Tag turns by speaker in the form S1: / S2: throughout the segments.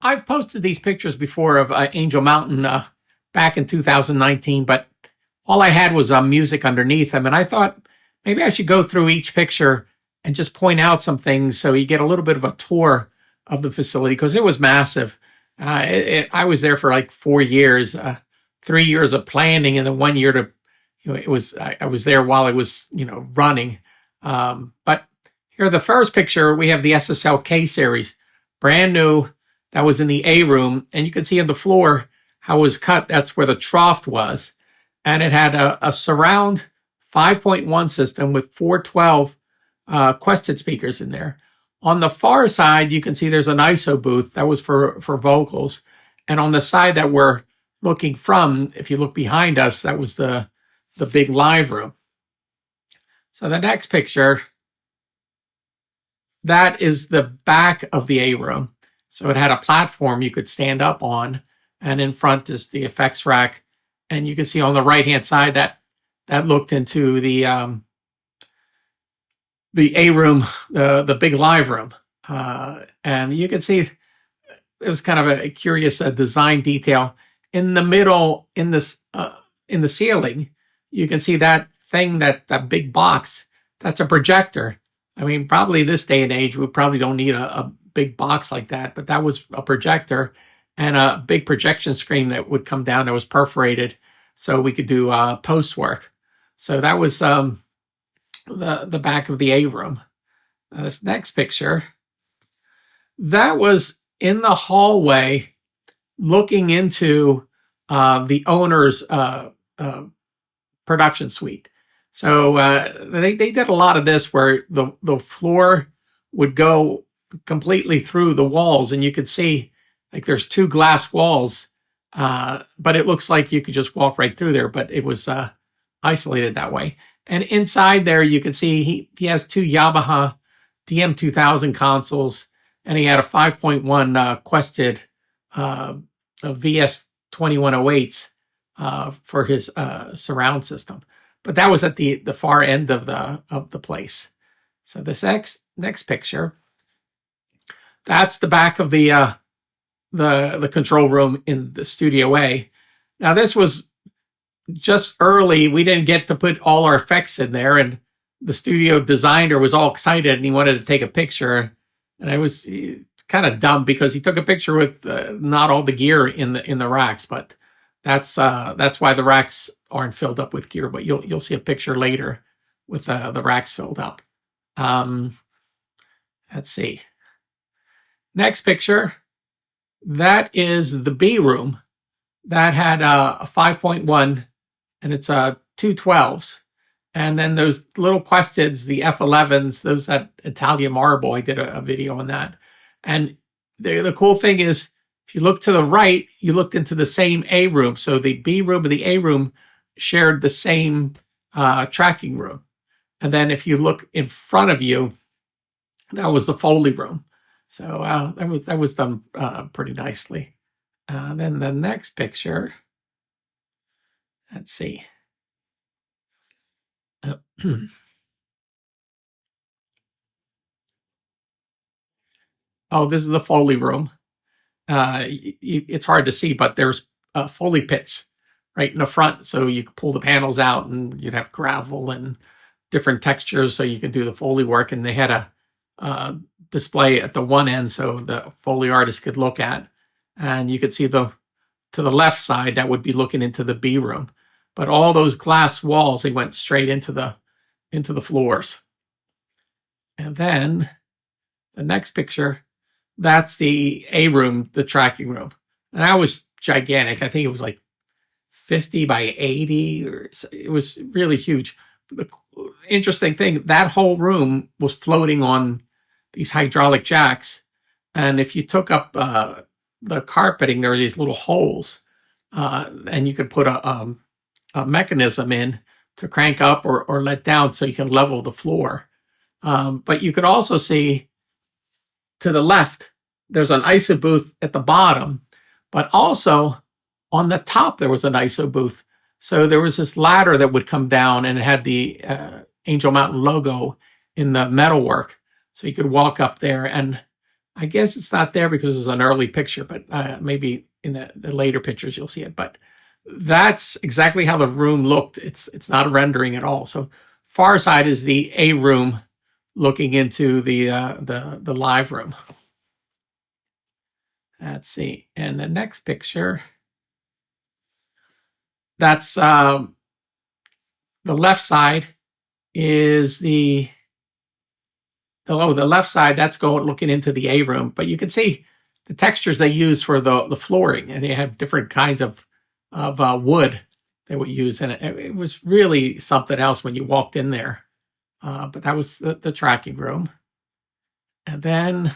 S1: I've posted these pictures before of Angel Mountain back in 2019, but all I had was music underneath them. And I thought maybe I should go through each picture and just point out some things so you get a little bit of a tour of the facility because it was massive. I was there for like 4 years, 3 years of planning, and then 1 year to, it was I was there while it was running. But here, the first picture, we have the SSLK series, brand new. That was in the A room, and you can see on the floor how it was cut. That's where the trough was, and it had a surround 5.1 system with 412 Quested speakers in there. On the far side, you can see there's an ISO booth that was for vocals, and on the side that we're looking from, if you look behind us, that was the big live room. So the next picture, that is the back of the A room. So it had a platform you could stand up on, and in front is the effects rack. And you can see on the right-hand side that looked into the A room, the big live room. And you can see it was kind of a curious design detail. In the middle, in the ceiling, you can see that thing, that big box. That's a projector. I mean, probably this day and age, we probably don't need a big box like that, but that was a projector and a big projection screen that would come down that was perforated so we could do post work. So that was the back of the A room. This next picture, that was in the hallway looking into the owner's production suite. So they did a lot of this where the floor would go completely through the walls, and you could see like there's 2 glass walls, but it looks like you could just walk right through there, but it was isolated that way. And inside there, you can see he has 2 Yamaha DM2000 consoles, and he had a 5.1 Quested VS2108s for his surround system. But that was at the far end of the place. So this next picture, that's the back of the control room in the Studio A. Now this was just early. We didn't get to put all our effects in there, and the studio designer was all excited and he wanted to take a picture. And I was kind of dumb because he took a picture with not all the gear in the racks, but that's why the racks aren't filled up with gear. But you'll see a picture later with the racks filled up. Let's see. Next picture, that is the B room. That had a 5.1, and it's 212s. And then those little Questeds, the F11s, those that Italian Marble, I did a video on that. And the cool thing is, if you look to the right, you looked into the same A room. So the B room and the A room shared the same tracking room. And then if you look in front of you, that was the Foley room. So that was done pretty nicely. Then the next picture, let's see. Oh, this is the Foley room. It's hard to see, but there's Foley pits right in the front. So you can pull the panels out and you'd have gravel and different textures so you can do the Foley work. And they had a display at the one end so the Foley artist could look at. And you could see to the left side, that would be looking into the B room. But all those glass walls, they went straight into the floors. And then the next picture, that's the A room, the tracking room. And that was gigantic. I think it was like 50 by 80, or it was really huge. The interesting thing, that whole room was floating on these hydraulic jacks. And if you took up the carpeting, there were these little holes, and you could put a mechanism in to crank up or let down so you can level the floor. But you could also see to the left, there's an ISO booth at the bottom, but also on the top, there was an ISO booth. So there was this ladder that would come down and it had the Angel Mountain logo in the metalwork. So you could walk up there, and I guess it's not there because it was an early picture, but maybe in the later pictures you'll see it. But that's exactly how the room looked. It's not a rendering at all. So far side is the A room looking into the live room. Let's see. And the next picture, that's the left side is the left side, that's going looking into the A room. But you can see the textures they use for the flooring, and they have different kinds of wood they would use. And it was really something else when you walked in there. But that was the tracking room. And then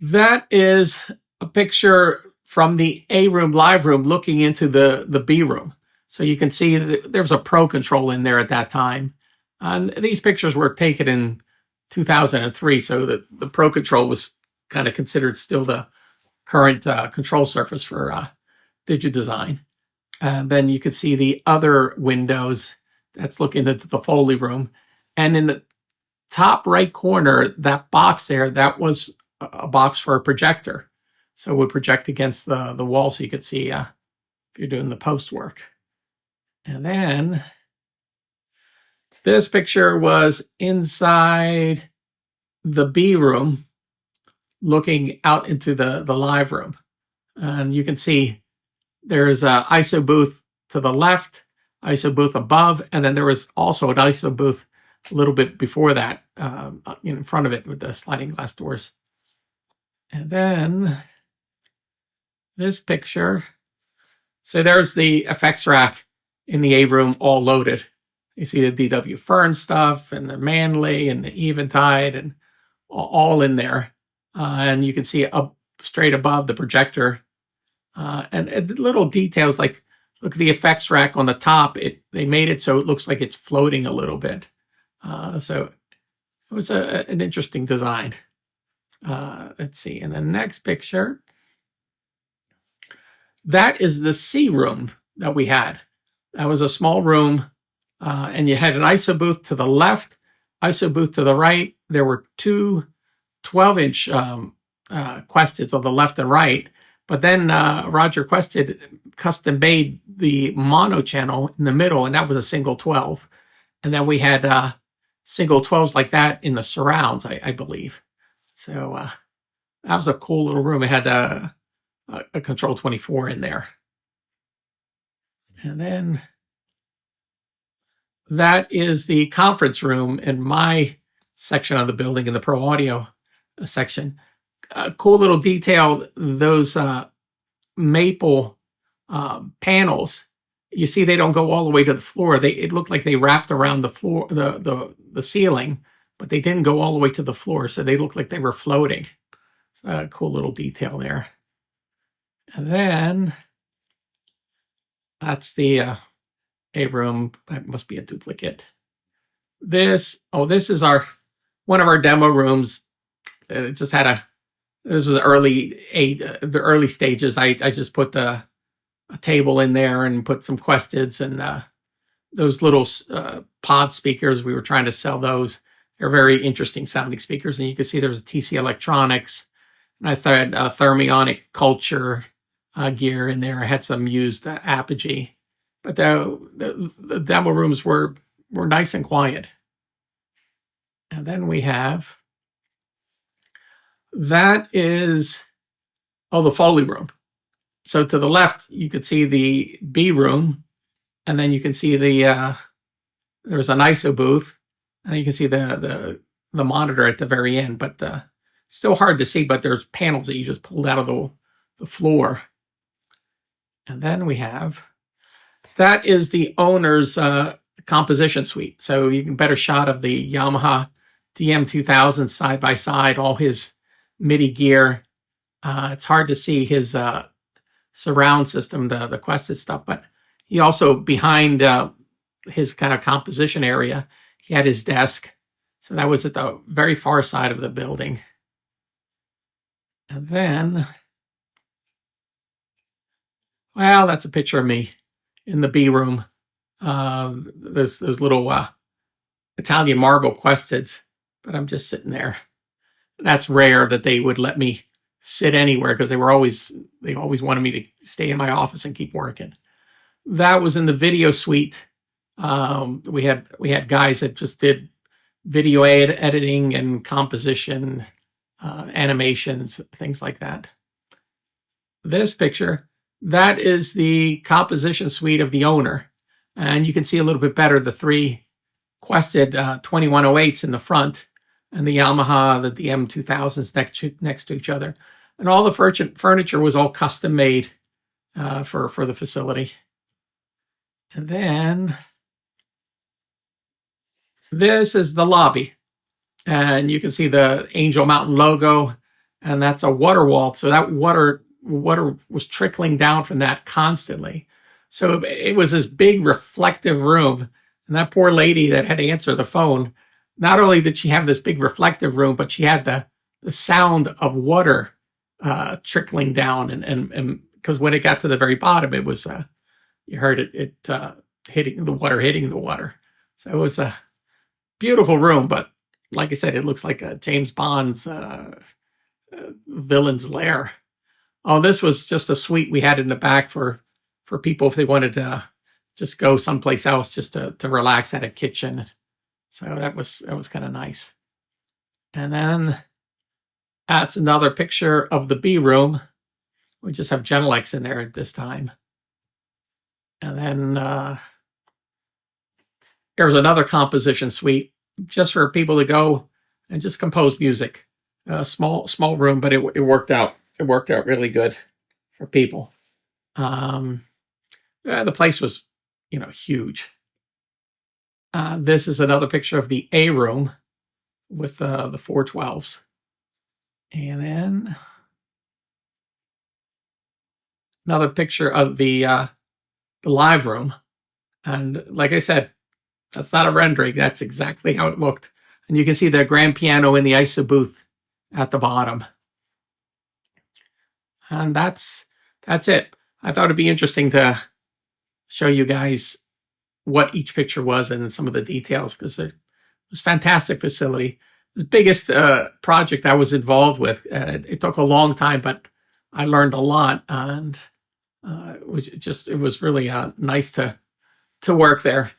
S1: that is a picture from the A room, live room, looking into the B room. So you can see there was a Pro Control in there at that time. And these pictures were taken in 2003, so the Pro Control was kind of considered still the current control surface for DigiDesign. And then you could see the other windows that's looking into the Foley room. And in the top right corner, that box there, that was a box for a projector. So it would project against the wall so you could see if you're doing the post work. And then this picture was inside the B room looking out into the live room. And you can see there's an ISO booth to the left, ISO booth above, and then there was also an ISO booth a little bit before that in front of it with the sliding glass doors. And then this picture, so there's the effects rack in the A room all loaded. You see the DW Fern stuff and the Manley and the Eventide and all in there. And you can see up straight above the projector. And little details like, look at the effects rack on the top. They made it so it looks like it's floating a little bit. So it was an interesting design. Let's see. In the next picture, that is the C room that we had. That was a small room, and you had an ISO booth to the left, ISO booth to the right. There were two 12-inch Questeds on the left and right, but then Roger Quested custom made the mono channel in the middle, and that was a single 12. And then we had single 12s like that in the surrounds, I believe. So that was a cool little room. It had a Control 24 in there. And then that is the conference room in my section of the building, in the Pro Audio section. Cool little detail, those maple panels. You see they don't go all the way to the floor. It looked like they wrapped around the floor, the ceiling, but they didn't go all the way to the floor, so they looked like they were floating. Cool little detail there. And then that's the A room. That must be a duplicate. This is one of our demo rooms. It just had this was the early stages. I just put a table in there and put some Questeds and those little pod speakers. We were trying to sell those. They're very interesting sounding speakers. And you can see there's a TC Electronics. And I thought Thermionic Culture gear in there. I had some used Apogee. But the demo rooms were nice and quiet. And then we have, that is, the Foley room. So to the left, you could see the B room, and then you can see there's an ISO booth, and you can see the monitor at the very end, but still hard to see, but there's panels that you just pulled out of the floor. And then we have, that is the owner's composition suite. So you can better shot of the Yamaha DM2000 side by side, all his MIDI gear. It's hard to see his surround system, the Quested stuff, but he also, behind his kind of composition area, he had his desk. So that was at the very far side of the building. And then, well, that's a picture of me in the B room. Those little Italian marble Questeds but I'm just sitting there. That's rare that they would let me sit anywhere because they always wanted me to stay in my office and keep working. That was in the video suite. We had guys that just did video editing and composition, animations, things like that. This picture, that is the composition suite of the owner. And you can see a little bit better the three Quested 2108s in the front and the Yamaha, the DM2000s next to each other. And all the furniture was all custom made for the facility. And then this is the lobby. And you can see the Angel Mountain logo, and that's a water wall. So that water was trickling down from that constantly. So it was this big reflective room. And that poor lady that had to answer the phone, not only did she have this big reflective room, but she had the sound of water trickling down. And because when it got to the very bottom, it was, you heard it hitting the water. So it was a beautiful room. But like I said, it looks like a James Bond's villain's lair. Oh, this was just a suite we had in the back for people if they wanted to just go someplace else just to relax, had a kitchen. So that was kind of nice. And then that's another picture of the B room. We just have Genelecs in there at this time. And then there's another composition suite just for people to go and just compose music. Small room, but it worked out. It worked out really good for people. The place was, huge. This is another picture of the A room with the 412s. And then another picture of the live room. And like I said, that's not a rendering. That's exactly how it looked. And you can see the grand piano in the ISO booth at the bottom. And that's it. I thought it'd be interesting to show you guys what each picture was and some of the details, because it was a fantastic facility. The biggest project I was involved with. It took a long time, but I learned a lot, and it was really nice to work there.